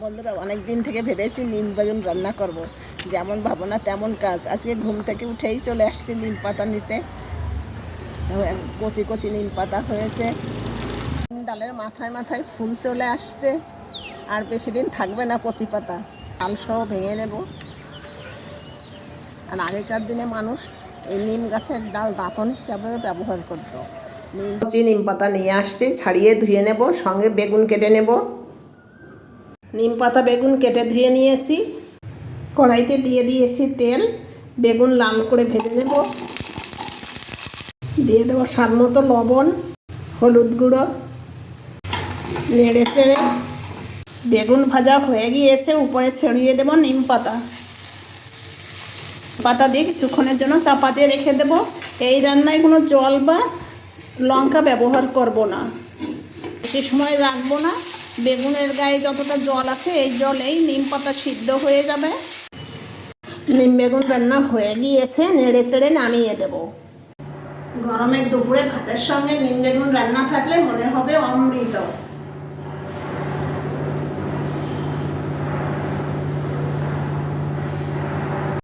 বন্ধুরা, অনেক দিন থেকে ভেবেছি নিম বেগুন রান্না করব। যেমন ভাবনা তেমন কাজ। আজকে ঘুম থেকে উঠেই চলে আসছি নিম পাতা নিতে। কচি কচি নিম পাতা হয়েছে, ডালের মাথায় মাথায় ফুল চলে আসছে। আর বেশি দিন থাকবে না কচি পাতা, ডালসহ ভেঙে নেব। আর আগেকার দিনে মানুষ এই নিম গাছের ডাল দাঁতন হিসাবে ব্যবহার করতো। কচি নিম পাতা নিয়ে আসছি, ছাড়িয়ে ধুয়ে নেব, সঙ্গে বেগুন কেটে নেব। নিম পাতা বেগুন কেটে ধুয়ে নিয়েছি। কড়াইতে দিয়ে দিয়েছি তেল, বেগুন লাল করে ভেজে নেব। দিয়ে দেবো স্বাদ মতো লবণ, হলুদ গুঁড়ো, নেড়ে চেড়ে বেগুন ভাজা হয়ে গিয়েছে, উপরে ছড়িয়ে দেব নিম পাতা। পাতা দিয়ে কিছুক্ষণের জন্য চাপা দিয়ে রেখে দেব। এই রান্নায় কোনো জল বা লঙ্কা ব্যবহার করব না, বেশি সময় রাখবো না। বেগুনের গায়ে যতটা জল আছে এই জলেই নিম পাতা সিদ্ধ হয়ে যাবে। নিম বেগুন রান্না হয়ে গিয়েছে, নেড়ে চেড়ে নামিয়ে দেব। গরমের দুপুরে ভাতের সঙ্গে নিম বেগুন রান্না থাকলে মনে হবে অমৃত।